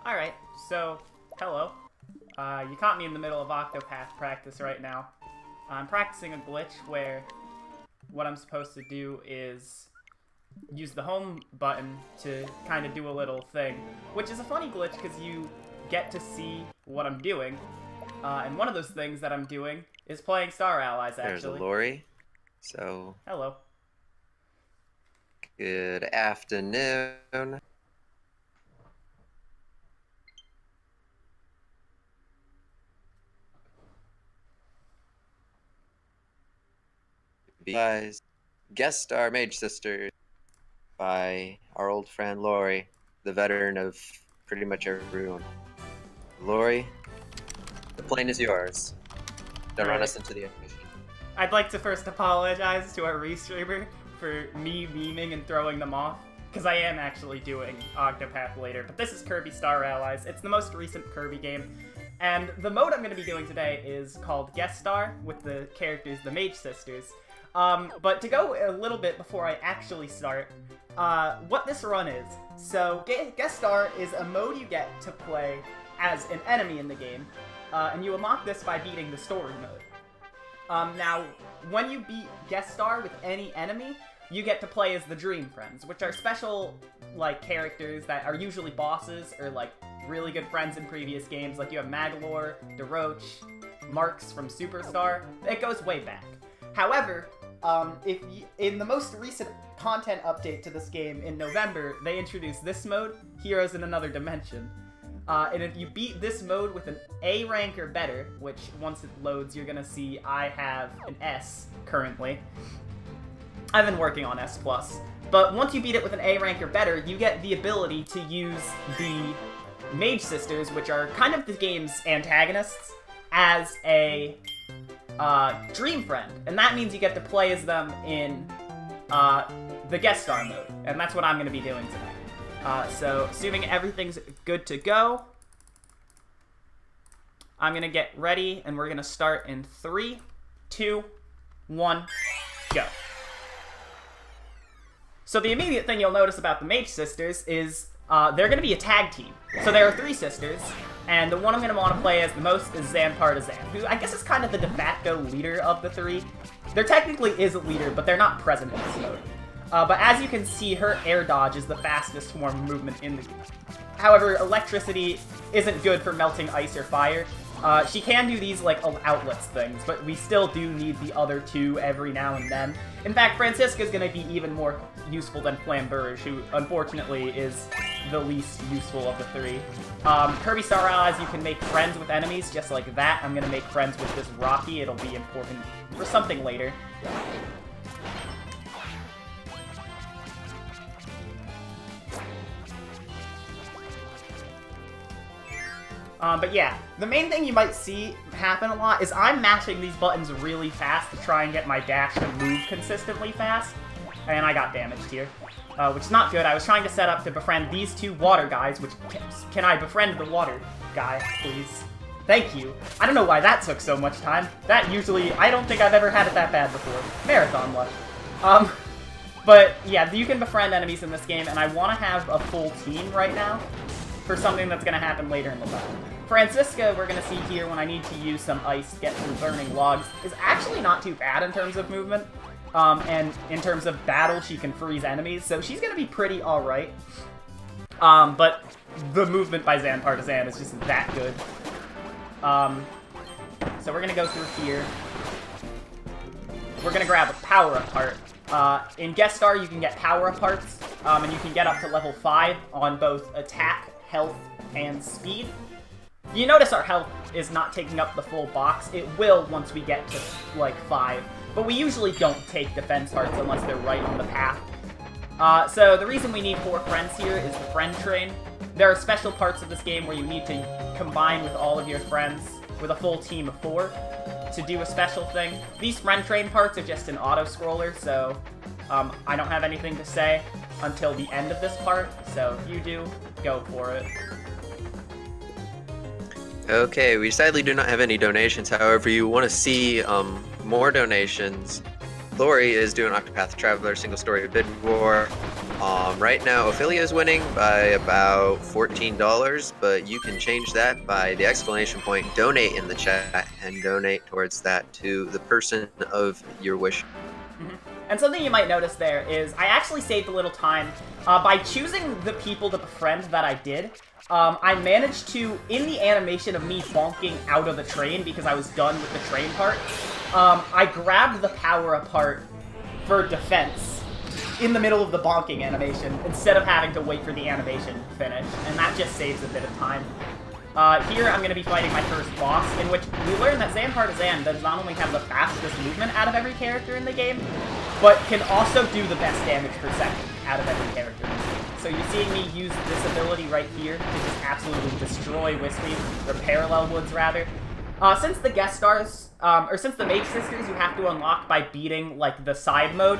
Alright, so, hello. You caught me in the middle of Octopath practice right now. I'm practicing a glitch where what I'm supposed to do is use the home button to kind of do a little thing, which is a funny glitch because you get to see what I'm doing. And one of those things that I'm doing is playing Star Allies, actually. There's a Laurie. So, hello. Good afternoon. Guys, guest star Mage Sisters by our old friend Laurie, the veteran of pretty much everyone. Laurie, the plane is yours. Don't run us into the ocean. I'd like to first apologize to our restreamer for me memeing and throwing them off, because I am actually doing Octopath later, but this is Kirby Star Allies. It's the most recent Kirby game, and the mode I'm going to be doing today is called Guest Star, with the characters, the Mage Sisters. But to go a little bit before I actually start, what this run is. So, Guest Star is a mode you get to play as an enemy in the game, and you unlock this by beating the story mode. Now, when you beat Guest Star with any enemy, you get to play as the Dream Friends, which are special, like, characters that are usually bosses or, like, really good friends in previous games. Like, you have Magalore, DeRoach, Marks from Superstar. It goes way back. However, in the most recent content update to this game in November, they introduced this mode, Heroes in Another Dimension. And if you beat this mode with an A rank or better, which once it loads, you're gonna see I have an S currently. I've been working on S+. But once you beat it with an A rank or better, you get the ability to use the Mage Sisters, which are kind of the game's antagonists, as a Dream Friend. And that means you get to play as them in the Guest Star mode. And that's what I'm going to be doing today. So, assuming everything's good to go, I'm going to get ready, and we're going to start in 3, 2, 1, go. So the immediate thing you'll notice about the Mage Sisters is they're going to be a tag team. So there are 3 sisters, and the one I'm going to want to play as the most is Zanpartizan, who I guess is kind of the de facto leader of the 3. There technically is a leader, but they're not present in this mode. But as you can see, her air dodge is the fastest form of movement in the game. However, electricity isn't good for melting ice or fire. She can do these, like, outlets things, but we still do need the other 2 every now and then. In fact, Francisca's gonna be even more useful than Flamberge, who, unfortunately, is the least useful of the 3. Kirby Star Allies, you can make friends with enemies just like that. I'm gonna make friends with this Rocky. It'll be important for something later. But yeah, the main thing you might see happen a lot is I'm mashing these buttons really fast to try and get my dash to move consistently fast. And I got damaged here, which is not good. I was trying to set up to befriend these 2 water guys, which... Can I befriend the water guy, please? Thank you. I don't know why that took so much time. That usually... I don't think I've ever had it that bad before. Marathon luck. But yeah, you can befriend enemies in this game, and I want to have a full team right now for something that's going to happen later in the battle. Francisca, we're going to see here when I need to use some ice to get through burning logs, is actually not too bad in terms of movement. And in terms of battle, she can freeze enemies, so she's going to be pretty alright. But the movement by Zanpartizan is just that good. So we're going to go through here. We're going to grab a power-up part. In Guest Star, you can get power-up parts, and you can get up to level 5 on both attack, health, and speed. You notice our health is not taking up the full box. It will once we get to, like, 5. But we usually don't take defense hearts unless they're right on the path. So the reason we need 4 friends here is the friend train. There are special parts of this game where you need to combine with all of your friends with a full team of 4 to do a special thing. These friend train parts are just an auto-scroller, so I don't have anything to say until the end of this part. So if you do, go for it. Okay, we sadly do not have any donations. However, you want to see more donations. Laurie is doing Octopath Traveler single story bid war. Right now, Ophelia is winning by about $14, but you can change that by the exclamation point donate in the chat and donate towards that to the person of your wish. And something you might notice there is I actually saved a little time by choosing the people to befriend that I did. I managed to, in the animation of me bonking out of the train because I was done with the train part, I grabbed the power-up part for defense in the middle of the bonking animation, instead of having to wait for the animation to finish, and that just saves a bit of time. Here I'm going to be fighting my first boss, in which we learn that Zan Partizan does not only have the fastest movement out of every character in the game, but can also do the best damage per second out of every character in the game. So you're seeing me use this ability right here to just absolutely destroy Wispy, or Parallel Woods rather. Since the guest stars, or since the Mage Sisters you have to unlock by beating, like, the side mode,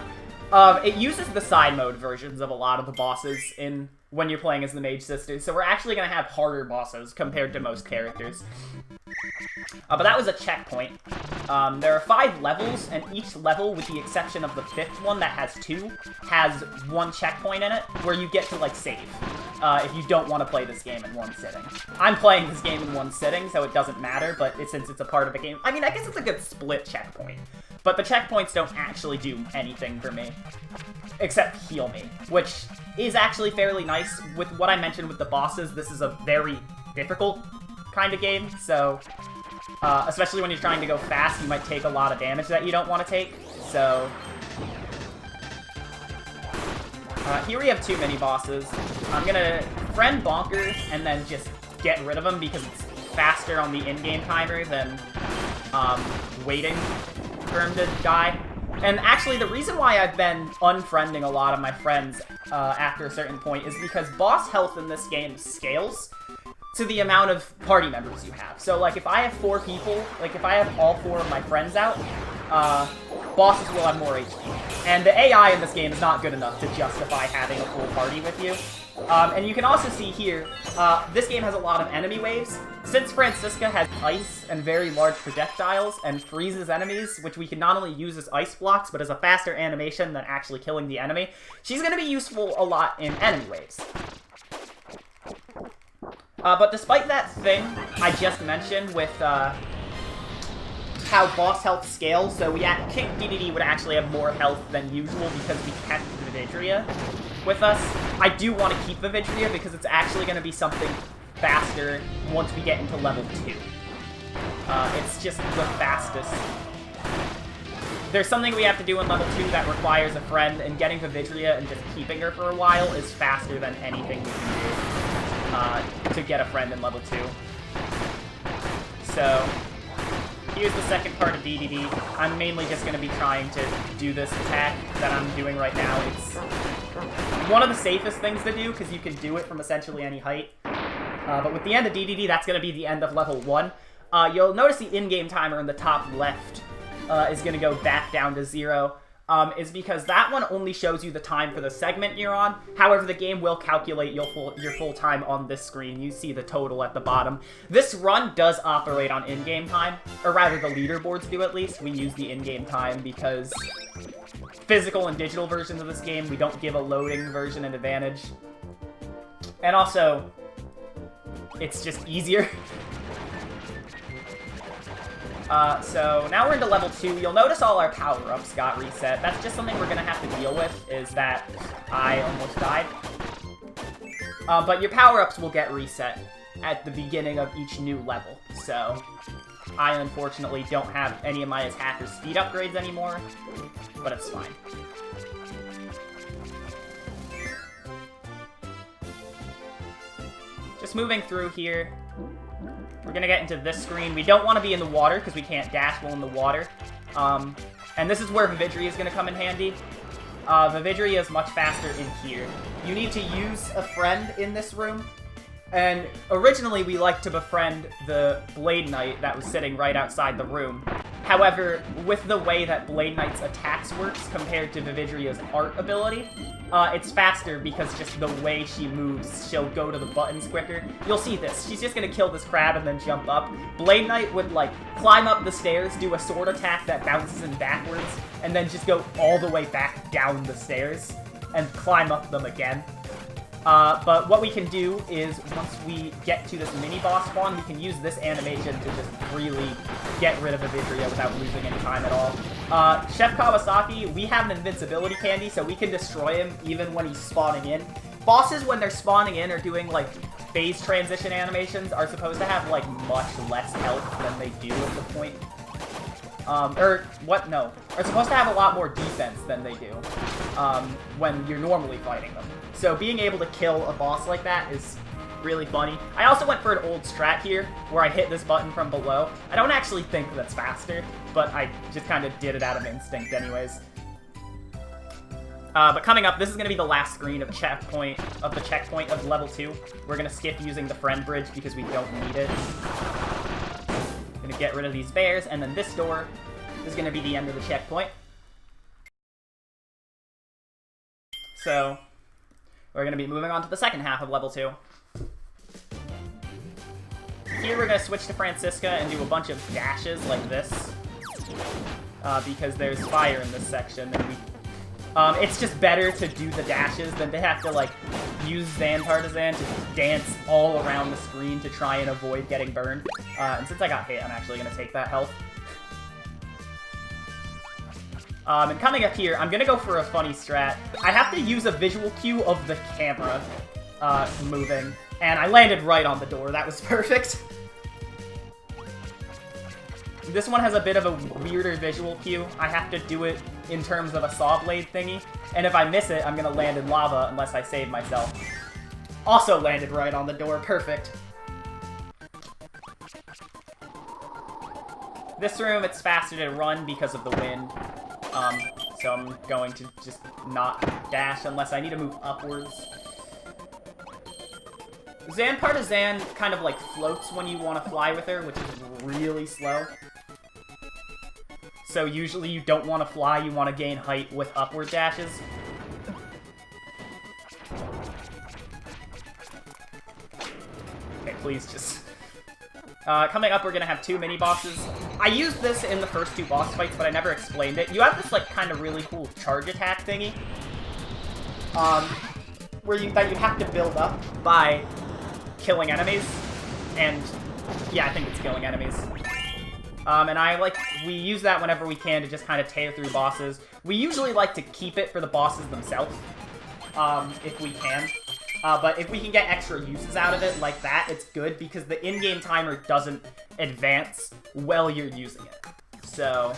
it uses the side mode versions of a lot of the bosses when you're playing as the Mage Sisters, so we're actually going to have harder bosses compared to most characters. But that was a checkpoint. There are 5 levels, and each level, with the exception of the 5th one that has 2, has 1 checkpoint in it, where you get to, like, save, if you don't want to play this game in one sitting. I'm playing this game in one sitting, so it doesn't matter, but since it's a part of the game, I mean, I guess it's a good split checkpoint. But the checkpoints don't actually do anything for me, except heal me, which is actually fairly nice. With what I mentioned with the bosses, this is a very difficult kind of game, so especially when you're trying to go fast, you might take a lot of damage that you don't want to take, so here we have 2 mini-bosses. I'm gonna friend Bonker and then just get rid of him because it's faster on the in-game timer than waiting for him to die. And actually, the reason why I've been unfriending a lot of my friends after a certain point is because boss health in this game scales to the amount of party members you have. So, like, if I have 4 people, like, if I have all 4 of my friends out, bosses will have more HP. And the AI in this game is not good enough to justify having a full party with you. And you can also see here, this game has a lot of enemy waves. Since Francisca has ice and very large projectiles and freezes enemies, which we can not only use as ice blocks, but as a faster animation than actually killing the enemy, she's going to be useful a lot in enemy waves. But despite that thing I just mentioned with how boss health scales, so King DDD would actually have more health than usual because we kept the Vidria with us. I do want to keep the Vidria because it's actually going to be something faster once we get into level 2. It's just the fastest. There's something we have to do in level 2 that requires a friend, and getting the Vidria and just keeping her for a while is faster than anything we can do to get a friend in level 2. So here's the second part of DDD. I'm mainly just going to be trying to do this attack that I'm doing right now. It's one of the safest things to do, because you can do it from essentially any height. But with the end of DDD, that's going to be the end of level 1. You'll notice the in-game timer in the top left is going to go back down to 0. Is because that one only shows you the time for the segment you're on. However, the game will calculate your full time on this screen. You see the total at the bottom. This run does operate on in-game time, or rather the leaderboards do at least. We use the in-game time because physical and digital versions of this game, we don't give a loading version an advantage. And also, it's just easier. So now we're into level 2. You'll notice all our power-ups got reset. That's just something we're going to have to deal with, is that I almost died. But your power-ups will get reset at the beginning of each new level. So I unfortunately don't have any of my attacker speed upgrades anymore, but it's fine. Just moving through here. We're gonna get into this screen. We don't want to be in the water because we can't dash while in the water. And this is where Vividria is gonna come in handy. Vividria is much faster in here. You need to use a friend in this room. And originally we liked to befriend the Blade Knight that was sitting right outside the room. However, with the way that Blade Knight's attacks works compared to Vividria's art ability, it's faster because just the way she moves, she'll go to the buttons quicker. You'll see this. She's just gonna kill this crab and then jump up. Blade Knight would, like, climb up the stairs, do a sword attack that bounces him backwards, and then just go all the way back down the stairs. and climb up them again. But what we can do is, once we get to this mini-boss spawn, we can use this animation to just really get rid of Avidria without losing any time at all. Chef Kawasaki, we have an invincibility candy, so we can destroy him even when he's spawning in. Bosses, when they're spawning in or doing, like, phase transition animations, are supposed to have, like, much less health than they do at the point. Are supposed to have a lot more defense than they do when you're normally fighting them. So being able to kill a boss like that is really funny. I also went for an old strat here, where I hit this button from below. I don't actually think that's faster, but I just kind of did it out of instinct anyways. But coming up, this is going to be the last screen of the checkpoint of level 2. We're going to skip using the friend bridge because we don't need it. Going to get rid of these bears, and then this door is going to be the end of the checkpoint. So, we're going to be moving on to the second half of level 2. Here we're going to switch to Francisca and do a bunch of dashes like this. Because there's fire in this section, and it's just better to do the dashes than to have to, like, use Zan Partisan to dance all around the screen to try and avoid getting burned. And since I got hit, I'm actually going to take that health. And coming up here, I'm going to go for a funny strat. I have to use a visual cue of the camera moving, and I landed right on the door. That was perfect. This one has a bit of a weirder visual cue. I have to do it in terms of a saw blade thingy, and if I miss it, I'm going to land in lava unless I save myself. Also landed right on the door. Perfect. This room, it's faster to run because of the wind. So I'm going to just not dash unless I need to move upwards. Zan Partisan kind of like floats when you want to fly with her, which is really slow. So usually you don't want to fly, you want to gain height with upward dashes. Okay, please just... coming up, we're going to have 2 mini-bosses. I used this in the first 2 boss fights, but I never explained it. You have this, like, kind of really cool charge attack thingy. That you have to build up by killing enemies. And, yeah, I think it's killing enemies. And we use that whenever we can to just kind of tear through bosses. We usually like to keep it for the bosses themselves, if we can. But if we can get extra uses out of it like that, it's good because the in-game timer doesn't advance while you're using it. So,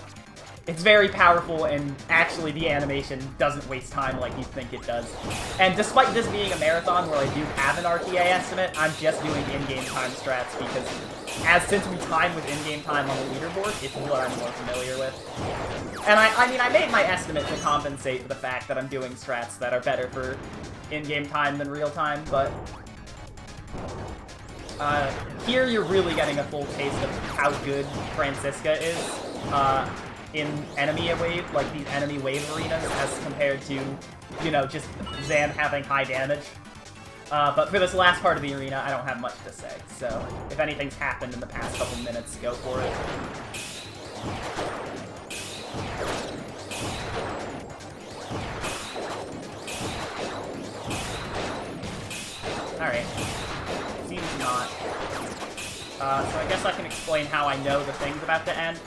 it's very powerful, and actually the animation doesn't waste time like you think it does. And despite this being a marathon where I do have an RTA estimate, I'm just doing in-game time strats because since we time with in-game time on the leaderboard, it's what I'm more familiar with. And I mean, I made my estimate to compensate for the fact that I'm doing strats that are better for in-game time than real time, but here you're really getting a full taste of how good Francisca is in enemy wave, like these enemy wave arenas, as compared to, you know, just Zan having high damage. But for this last part of the arena, I don't have much to say, so if anything's happened in the past couple minutes, go for it. Alright. Seems not. So I guess I can explain how I know the thing's about to end.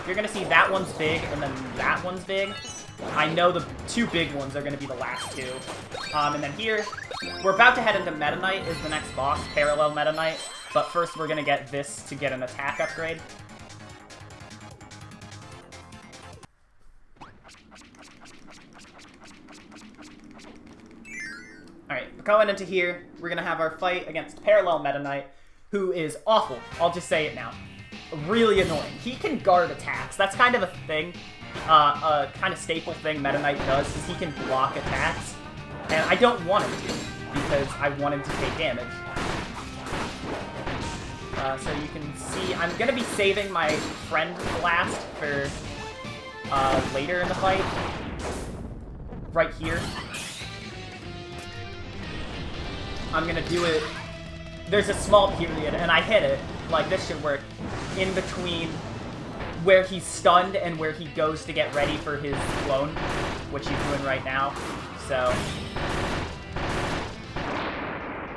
You're gonna see that one's big, and then that one's big. I know the 2 big ones are gonna be the last 2. And then here, we're about to head into Meta Knight is the next boss, Parallel Meta Knight. But first we're gonna get this to get an attack upgrade. Alright, going into here, we're gonna have our fight against Parallel Meta Knight, who is awful. I'll just say it now. Really annoying. He can guard attacks. That's kind of a thing, a kind of staple thing Meta Knight does, is he can block attacks. And I don't want him to, because I want him to take damage. So you can see, I'm gonna be saving my friend blast for later in the fight. Right here. I'm gonna do it. There's a small period, and I hit it. Like, this should work. In between where he's stunned and where he goes to get ready for his clone, which he's doing right now. So so...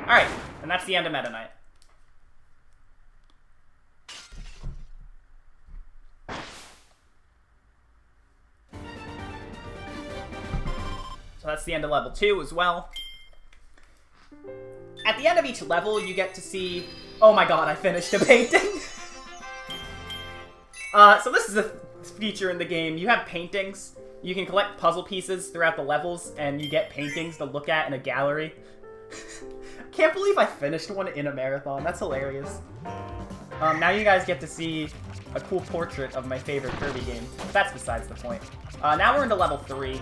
Alright, and that's the end of Meta Knight. So that's the end of level 2 as well. At the end of each level, you get to see... Oh my god, I finished a painting! So this is a feature in the game. You have paintings. You can collect puzzle pieces throughout the levels, and you get paintings to look at in a gallery. I can't believe I finished one in a marathon. That's hilarious. Now you guys get to see a cool portrait of my favorite Kirby game. That's besides the point. Now we're into level 3.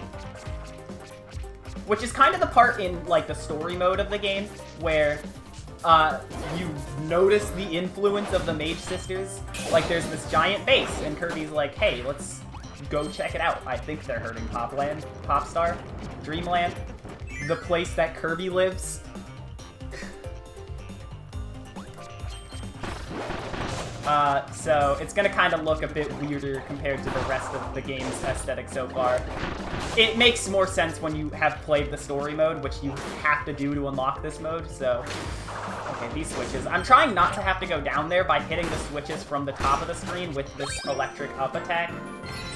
Which is kind of the part in, like, the story mode of the game, where, you notice the influence of the Mage sisters. Like, there's this giant base, and Kirby's like, hey, let's go check it out. I think they're hurting Popstar, Dreamland, the place that Kirby lives. So it's gonna kind of look a bit weirder compared to the rest of the game's aesthetic so far. It makes more sense when you have played the story mode, which you have to do to unlock this mode, so... Okay, these switches. I'm trying not to have to go down there by hitting the switches from the top of the screen with this electric up attack.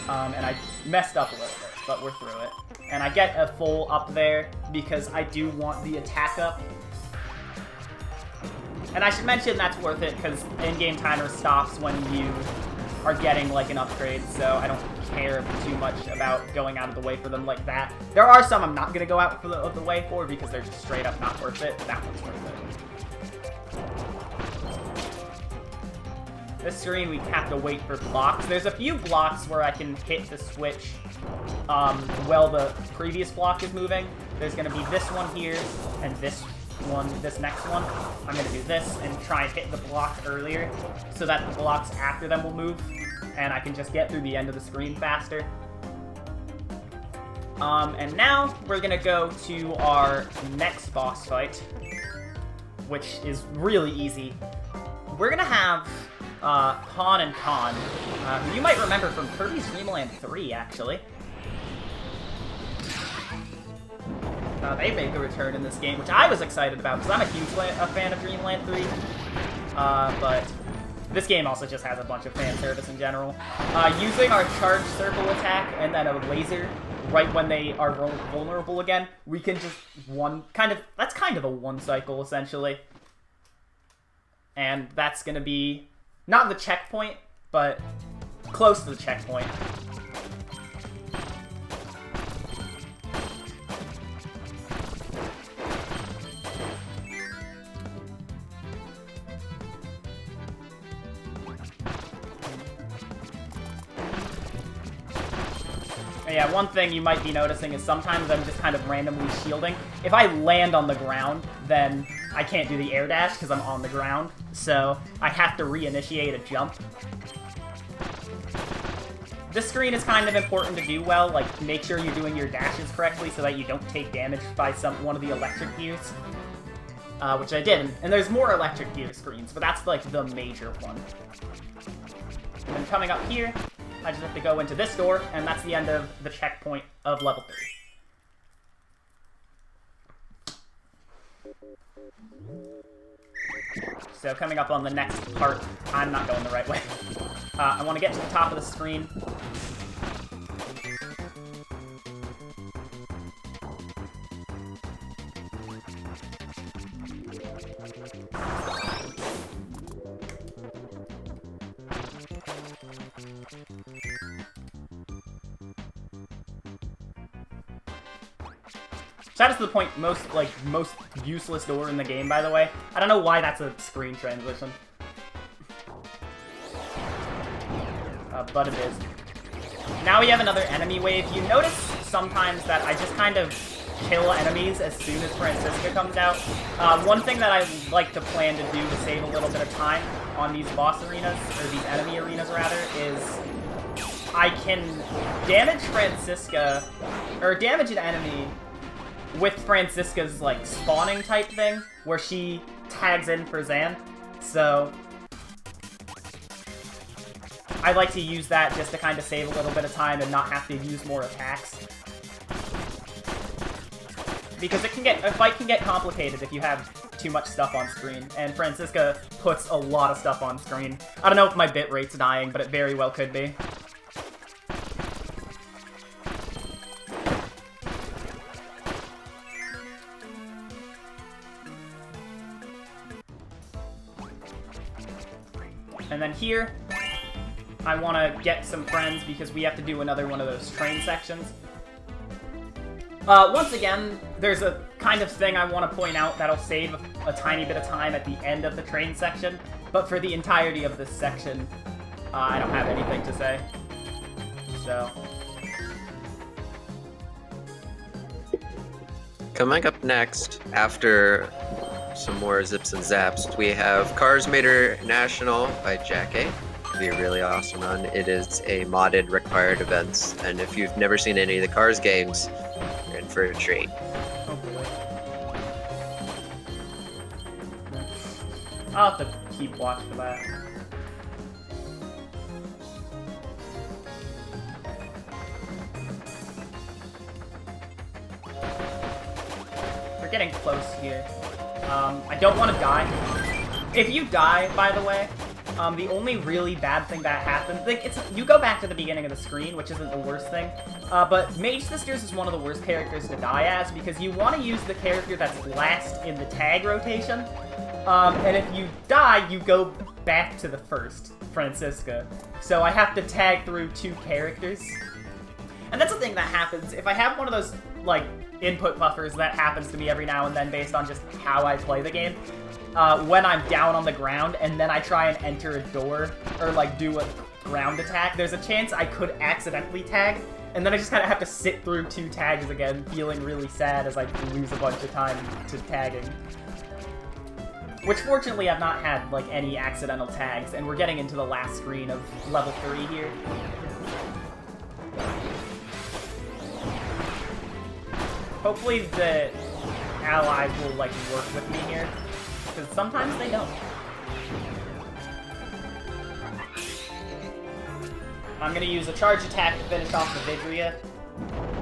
And I messed up a little bit, but we're through it. And I get a full up there because I do want the attack up. And I should mention that's worth it because in-game timer stops when you are getting like an upgrade, so I don't care too much about going out of the way for them like that. There are some I'm not going to go out of the way for because they're just straight up not worth it. That one's worth it. This screen, we have to wait for blocks. There's a few blocks where I can hit the switch while the previous block is moving. There's going to be this one here, and this next one. I'm going to do this and try and hit the block earlier, so that the blocks after them will move, and I can just get through the end of the screen faster. And now, we're going to go to our next boss fight, which is really easy. We're going to have... Pawn and Con, who you might remember from Kirby's Dream Land 3, actually. They make a return in this game, which I was excited about, because I'm a huge fan of Dream Land 3. But this game also just has a bunch of fan service in general. Using our charge circle attack and then a laser right when they are vulnerable again, we can just that's kind of a one cycle, essentially. And that's gonna be... not the checkpoint, but close to the checkpoint. And yeah, one thing you might be noticing is sometimes I'm just kind of randomly shielding. If I land on the ground, then I can't do the air dash because I'm on the ground, so I have to reinitiate a jump. This screen is kind of important to do well, like make sure you're doing your dashes correctly so that you don't take damage by one of the electric gears, which I did. And there's more electric gear screens, but that's like the major one. And then coming up here, I just have to go into this door, and that's the end of the checkpoint of level 3. So coming up on the next part, I'm not going the right way. I want to get to the top of the screen. So that is the point, most useless door in the game, by the way. I don't know why that's a screen transition. But it is. Now we have another enemy wave. You notice sometimes that I just kind of kill enemies as soon as Francisca comes out. One thing that I like to plan to do to save a little bit of time on these boss arenas, or these enemy arenas rather, is I can damage Francisca, or damage an enemy with Francisca's, like, spawning type thing, where she tags in for Zan. So I like to use that just to kind of save a little bit of time and not have to use more attacks. because a fight can get complicated if you have too much stuff on screen, and Francisca puts a lot of stuff on screen. I don't know if my bitrate's dying, but it very well could be. And then here, I want to get some friends because we have to do another one of those train sections. Once again, there's a kind of thing I want to point out that'll save a tiny bit of time at the end of the train section, but for the entirety of this section, I don't have anything to say. So. Coming up next, after some more zips and zaps, we have Cars Mater National by Jack A. It'll be a really awesome run. It is a modded required event, and if you've never seen any of the Cars games, you're in for a treat. Hopefully. I'll have to keep watch for that. We're getting close here. I don't want to die. If you die, by the way, the only really bad thing that happens, like, you go back to the beginning of the screen, which isn't the worst thing, but Mage Sisters is one of the worst characters to die as, because you want to use the character that's last in the tag rotation, and if you die, you go back to the first, Francisca. So I have to tag through 2 characters. And that's the thing that happens. If I have one of those, like, input buffers, that happens to me every now and then based on just how I play the game. When I'm down on the ground and then I try and enter a door or like do a ground attack, there's a chance I could accidentally tag, and then I just kind of have to sit through 2 tags again, feeling really sad as I lose a bunch of time to tagging. Which fortunately I've not had like any accidental tags, and we're getting into the last screen of level 3 here. Hopefully the allies will, like, work with me here, because sometimes they don't. I'm gonna use a charge attack to finish off the Vidria.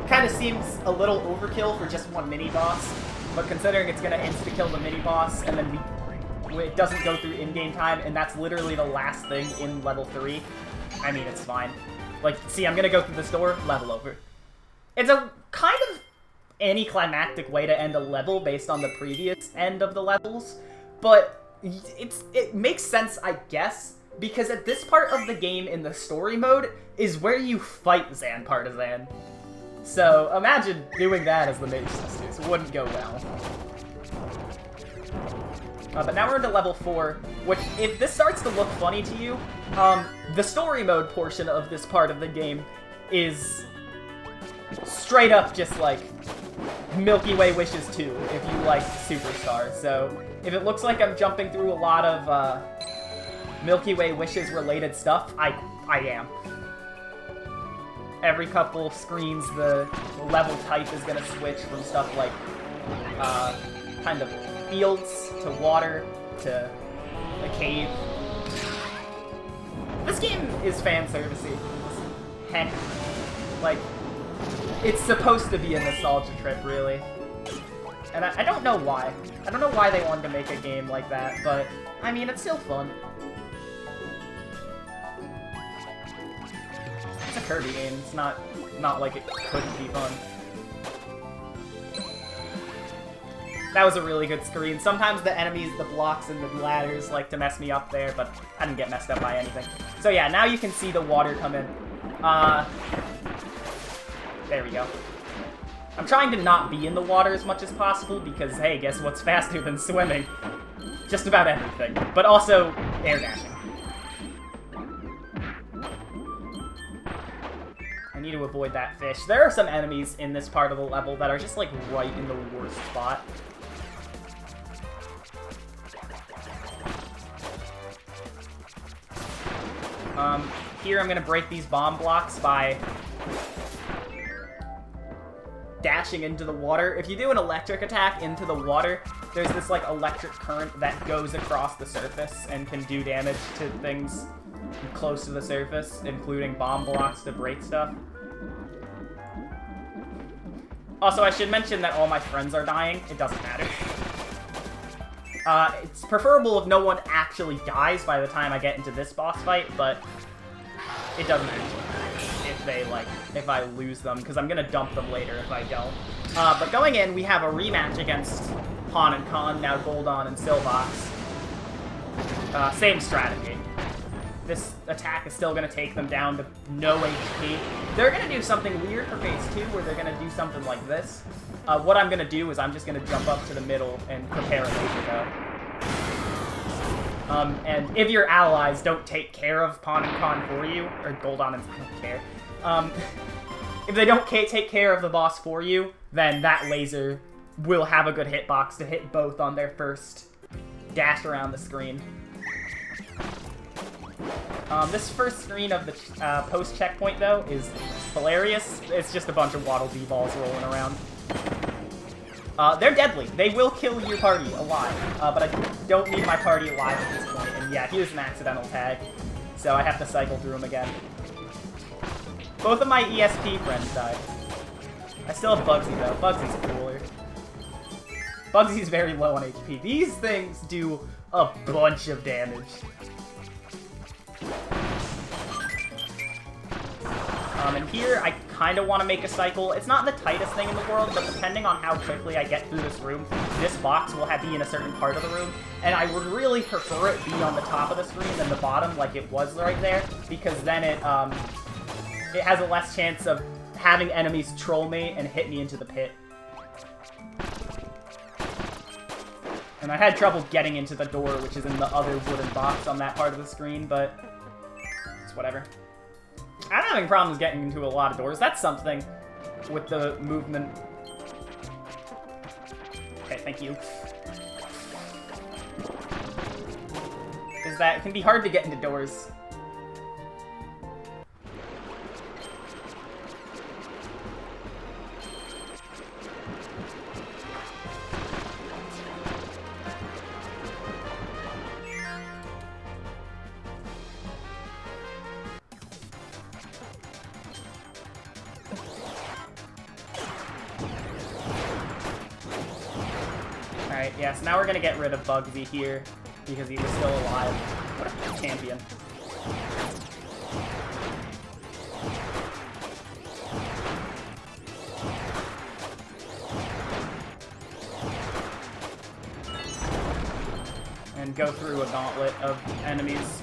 Kind of seems a little overkill for just one mini-boss, but considering it's gonna insta-kill the mini-boss, and then it doesn't go through in-game time, and that's literally the last thing in level 3, I mean, it's fine. Like, see, I'm gonna go through this door, level over. It's a kind of anticlimactic way to end a level based on the previous end of the levels, but it makes sense, I guess, because at this part of the game in the story mode is where you fight Zan Partisan. So imagine doing that as the Mage Sisters. It wouldn't go well. But now we're into level 4, which, if this starts to look funny to you, the story mode portion of this part of the game is straight up just like Milky Way Wishes 2, if you like Superstar. So if it looks like I'm jumping through a lot of Milky Way Wishes related stuff, I am. Every couple screens, the level type is going to switch from stuff like kind of fields to water to a cave. This game is fan servicey. Heck, like, it's supposed to be a nostalgia trip, really. And I don't know why. I don't know why they wanted to make a game like that, but, I mean, it's still fun. It's a Kirby game. It's not like it couldn't be fun. That was a really good screen. Sometimes the enemies, the blocks, and the ladders like to mess me up there, but I didn't get messed up by anything. So yeah, now you can see the water come in. There we go. I'm trying to not be in the water as much as possible because, hey, guess what's faster than swimming? Just about everything. But also, air dashing. I need to avoid that fish. There are some enemies in this part of the level that are just, like, right in the worst spot. Here I'm gonna break these bomb blocks by dashing into the water. If you do an electric attack into the water, there's this, like, electric current that goes across the surface and can do damage to things close to the surface, including bomb blocks to break stuff. Also, I should mention that all my friends are dying. It doesn't matter. It's preferable if no one actually dies by the time I get into this boss fight, but it doesn't actually matter if they, like, if I lose them, because I'm gonna dump them later if I don't. But going in, we have a rematch against Han and Khan, now Goldon and Silvox. Same strategy. This attack is still gonna take them down to no HP. They're gonna do something weird for phase 2, where they're gonna do something like this. What I'm gonna do is I'm just gonna jump up to the middle and prepare a laser bow. And if your allies don't take care of Han and Khan for you, or Goldon and I don't care. If they don't take care of the boss for you, then that laser will have a good hitbox to hit both on their first dash around the screen. This first screen of the post-checkpoint, though, is hilarious. It's just a bunch of Waddle Dee balls rolling around. They're deadly. They will kill your party alive, but I don't need my party alive at this point. And yeah, here's an accidental tag, so I have to cycle through them again. Both of my ESP friends died. I still have Bugsy, though. Bugsy's cooler. Bugsy's very low on HP. These things do a bunch of damage. And here, I kind of want to make a cycle. It's not the tightest thing in the world, but depending on how quickly I get through this room, this box will be in a certain part of the room, and I would really prefer it be on the top of the screen than the bottom, like it was right there, because then it has a less chance of having enemies troll me and hit me into the pit. And I had trouble getting into the door, which is in the other wooden box on that part of the screen, but it's whatever. I'm having problems getting into a lot of doors. That's something with the movement. Okay, thank you. Is that it can be hard to get into doors. Alright, yeah, so now we're gonna get rid of Bugsy here, because he was still alive. What a champion. And go through a gauntlet of enemies.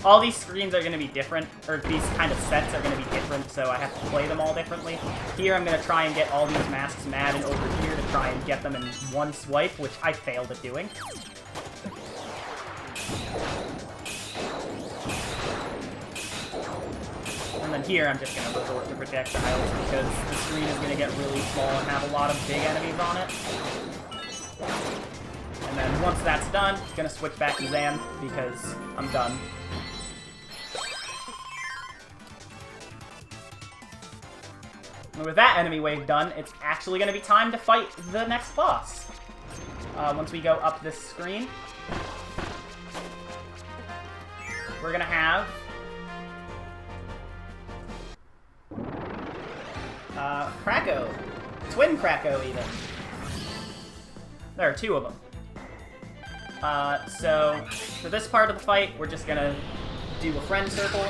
All these screens are going to be different, or these kind of sets are going to be different, so I have to play them all differently. Here I'm going to try and get all these masks mad, and over here to try and get them in one swipe, which I failed at doing. And then here I'm just going to resort to projectiles, because the screen is going to get really small and have a lot of big enemies on it. And then once that's done, I'm going to switch back to Zan, because I'm done. And with that enemy wave done, it's actually going to be time to fight the next boss. Once we go up this screen, we're going to have Krako. Twin Krako, even. There are two of them. So, for this part of the fight, we're just going to do a friend circle,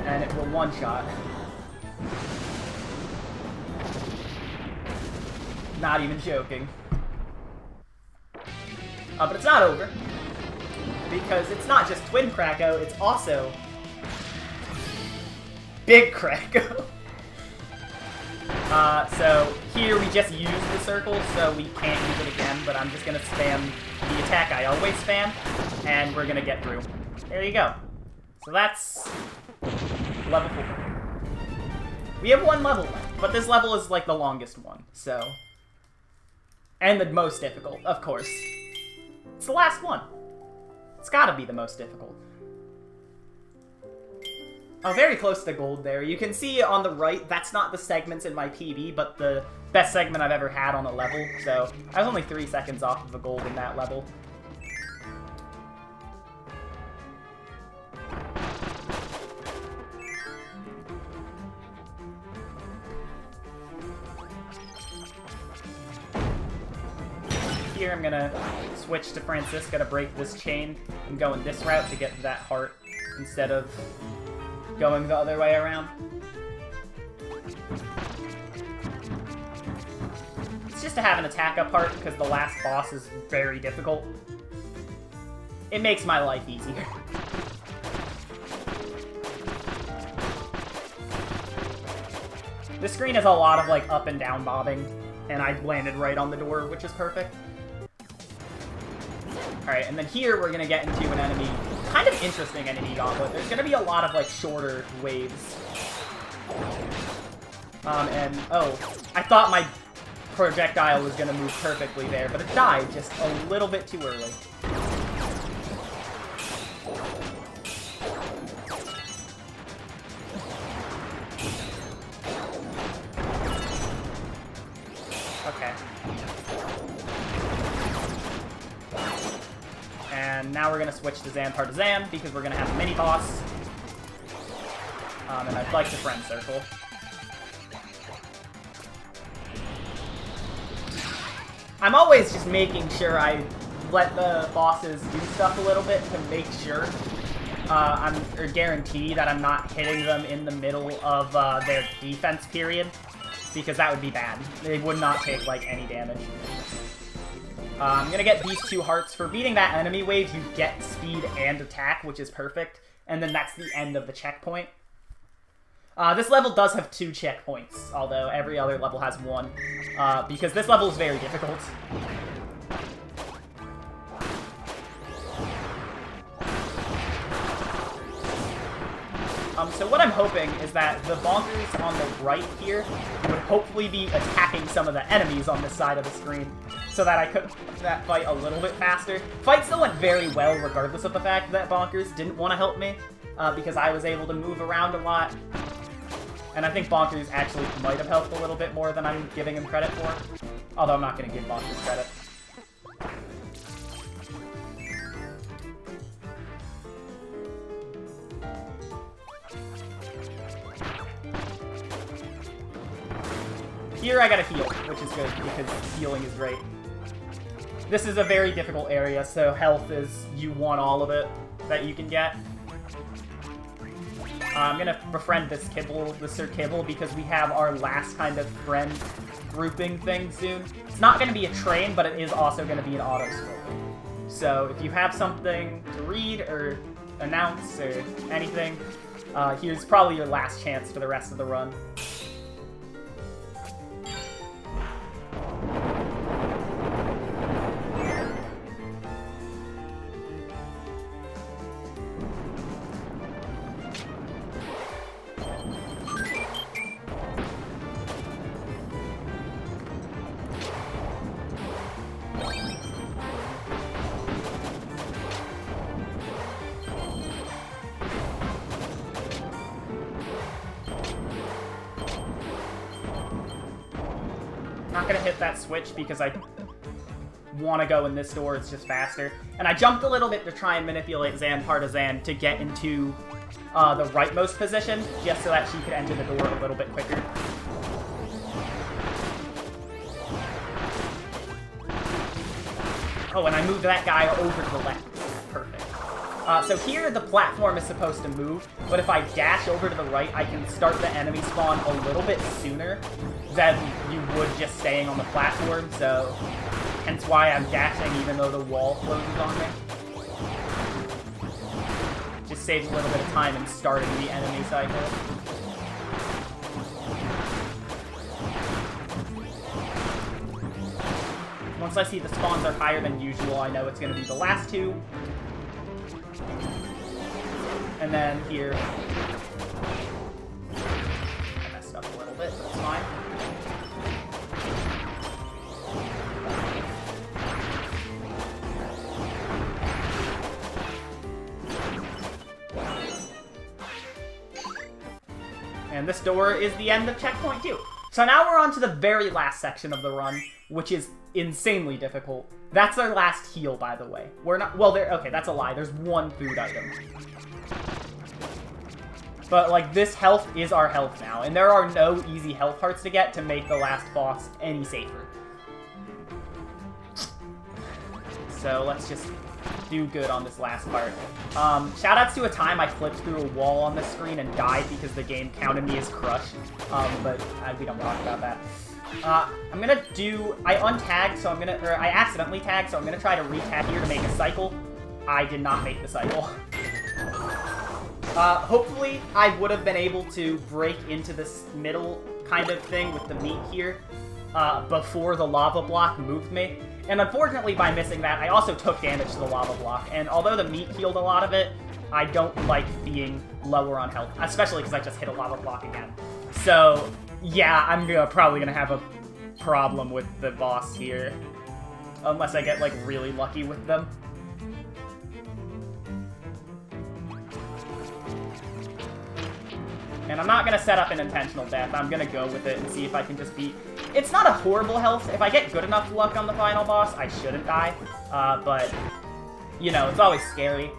and it will one-shot. Not even joking. But it's not over, because it's not just Twin Krako, it's also Big Krako. So here we just used the circle, so we can't use it again, but I'm just gonna spam the attack I always spam, and we're gonna get through. There you go. So that's level 4. We have one level left, but this level is like the longest one, so... And the most difficult, of course. It's the last one. It's gotta be the most difficult. Oh, very close to gold there. You can see on the right, that's not the segments in my PB, but the best segment I've ever had on a level, so I was only 3 seconds off of a gold in that level. here, I'm gonna switch to Francisca to break this chain and go in this route to get that heart instead of going the other way around. It's just to have an attack up heart because the last boss is very difficult. It makes my life easier. This screen has a lot of like up and down bobbing, and I landed right on the door, which is perfect. Alright, and then here we're gonna get into an enemy, kind of interesting enemy gauntlet. There's gonna be a lot of like shorter waves. And oh, I thought my projectile was gonna move perfectly there, but it died just a little bit too early. Okay. And now we're gonna switch to Zan Partisan because we're gonna have a mini boss. And I'd like to friend circle. I'm always just making sure I let the bosses do stuff a little bit to make sure or guarantee that I'm not hitting them in the middle of their defense period, because that would be bad. They would not take like any damage. I'm gonna get these 2 hearts. For beating that enemy wave, you get speed and attack, which is perfect, and then that's the end of the checkpoint. This level does have 2 checkpoints, although every other level has 1, because this level is very difficult. So what I'm hoping is that the bonkers on the right here would hopefully be attacking some of the enemies on this side of the screen, so that I could that fight a little bit faster. Fight still went very well, regardless of the fact that bonkers didn't want to help me, because I was able to move around a lot. And I think bonkers actually might have helped a little bit more than I'm giving him credit for, although I'm not going to give bonkers credit. Here I gotta heal, which is good, because healing is great. This is a very difficult area, so health is, you want all of it that you can get. I'm gonna befriend this Kibble, the Sir Kibble, because we have our last kind of friend grouping thing soon. It's not gonna be a train, but it is also gonna be an auto-scroll. So if you have something to read or announce or anything, here's probably your last chance for the rest of the run. Not gonna hit that switch because I want to go in this door, it's just faster. And I jumped a little bit to try and manipulate Zan Partisan to get into the rightmost position, just so that she could enter the door a little bit quicker. Oh, and I moved that guy over to the left. Perfect. So here, the platform is supposed to move, but if I dash over to the right, I can start the enemy spawn a little bit sooner than you would just staying on the platform, so hence why I'm dashing even though the wall closes on me. Just saves a little bit of time in starting the enemy cycle. Once I see the spawns are higher than usual, I know it's going to be the last 2. And then here, I messed up a little bit, but it's fine. And this door is the end of checkpoint 2. So now we're on to the very last section of the run, which is insanely difficult. That's our last heal, by the way. We're not, well, okay, that's a lie. There's 1 food item. But, like, this health is our health now, and there are no easy health hearts to get to make the last boss any safer. So let's just do good on this last part. Shoutouts to a time I clipped through a wall on the screen and died because the game counted me as crushed. But we don't talk about that. I'm gonna do... I untagged, so I'm gonna... Or I accidentally tagged, so I'm gonna try to re-tag here to make a cycle. I did not make the cycle. Hopefully, I would have been able to break into this middle kind of thing with the meat here before the lava block moved me. And unfortunately, by missing that, I also took damage to the lava block. And although the meat healed a lot of it, I don't like being lower on health, especially because I just hit a lava block again. So, yeah, I'm probably going to have a problem with the boss here. Unless I get, like, really lucky with them. And I'm not going to set up an intentional death. I'm going to go with it and see if I can just beat... It's not a horrible health. If I get good enough luck on the final boss, I shouldn't die. But, you know, it's always scary.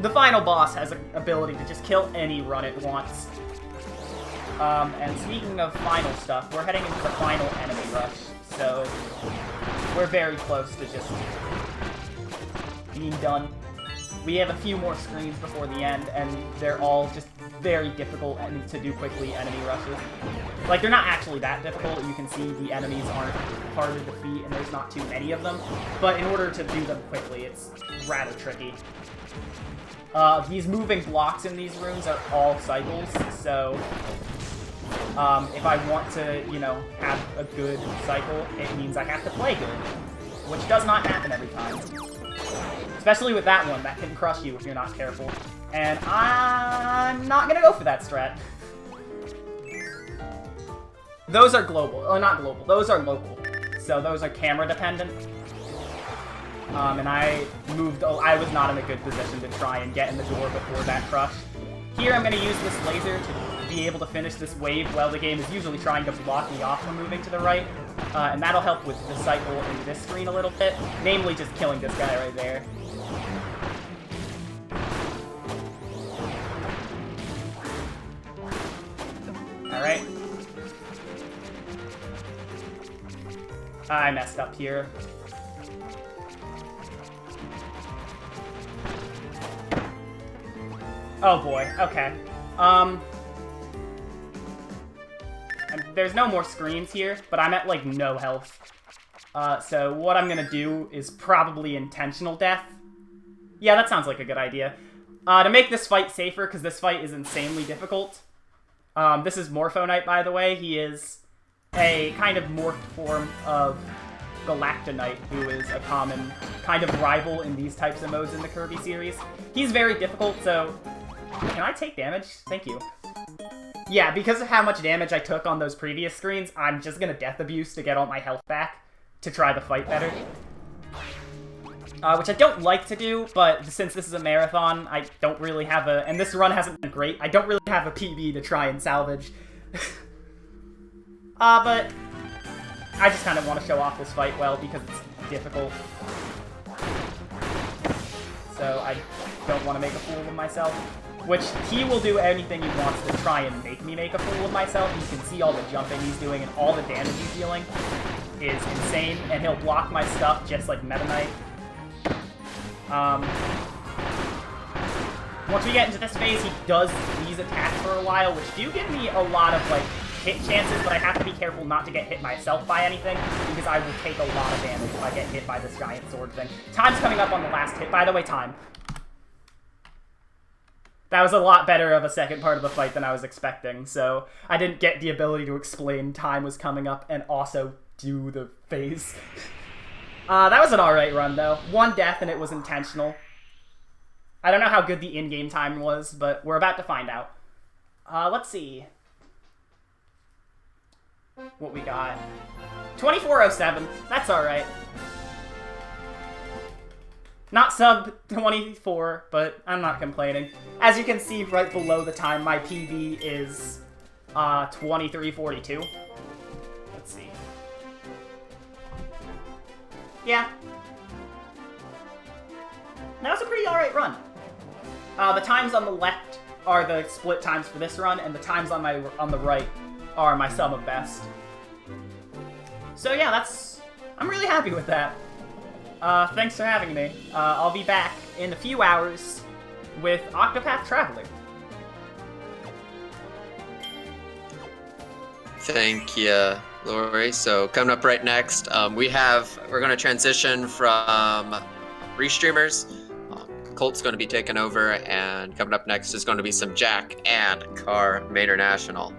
The final boss has an ability to just kill any run it wants. And speaking of final stuff, we're heading into the final enemy rush. So, we're very close to just being done. We have a few more screens before the end, and they're all just very difficult to do quickly enemy rushes. Like, they're not actually that difficult. You can see the enemies aren't hard to defeat, and there's not too many of them. But in order to do them quickly, it's rather tricky. These moving blocks in these rooms are all cycles, so if I want to, you know, have a good cycle, it means I have to play good, which does not happen every time. Especially with that one, that can crush you if you're not careful. And I'm not gonna go for that strat. Those are global. Oh, not global. Those are local. So those are camera dependent. And I moved... Oh, I was not in a good position to try and get in the door before that crush. Here I'm gonna use this laser to be able to finish this wave while the game is usually trying to block me off from moving to the right. And that'll help with the cycle in this screen a little bit. Namely, just killing this guy right there. Alright. I messed up here. Oh boy, okay. And there's no more screens here, but I'm at, like, no health. So what I'm gonna do is probably intentional death. Yeah, that sounds like a good idea. To make this fight safer, because this fight is insanely difficult. This is Morpho Knight, by the way. He is a kind of morphed form of Galactonite, who is a common kind of rival in these types of modes in the Kirby series. He's very difficult, so... Can I take damage? Thank you. Yeah, because of how much damage I took on those previous screens, I'm just gonna Death Abuse to get all my health back to try to fight better. Which I don't like to do, but since this is a marathon, I don't really have a... And this run hasn't been great. I don't really have a PB to try and salvage. But I just kind of want to show off this fight well because it's difficult. So I don't want to make a fool of myself. Which, he will do anything he wants to try and make me make a fool of myself. You can see all the jumping he's doing and all the damage he's dealing is insane. And he'll block my stuff just like Meta Knight. Once we get into this phase, he does these attacks for a while, which do give me a lot of, like, hit chances, but I have to be careful not to get hit myself by anything, because I will take a lot of damage if I get hit by this giant sword thing. Time's coming up on the last hit. By the way, time. That was a lot better of a second part of the fight than I was expecting, so I didn't get the ability to explain time was coming up and also do the phase. That was an alright run, though. One death, and it was intentional. I don't know how good the in-game time was, but we're about to find out. Let's see what we got. 2407. That's alright. Not sub 24, but I'm not complaining. As you can see right below the time, my PB is 2342. Let's see. Yeah. That was a pretty alright run. The times on the left are the split times for this run, and the times on the right are my sum of best. So yeah, I'm really happy with that. Thanks for having me. I'll be back in a few hours with Octopath Traveler. Thank you, Laurie. So coming up right next, we're going to transition from restreamers. Colt's going to be taking over, and coming up next is going to be some Jack and Car International.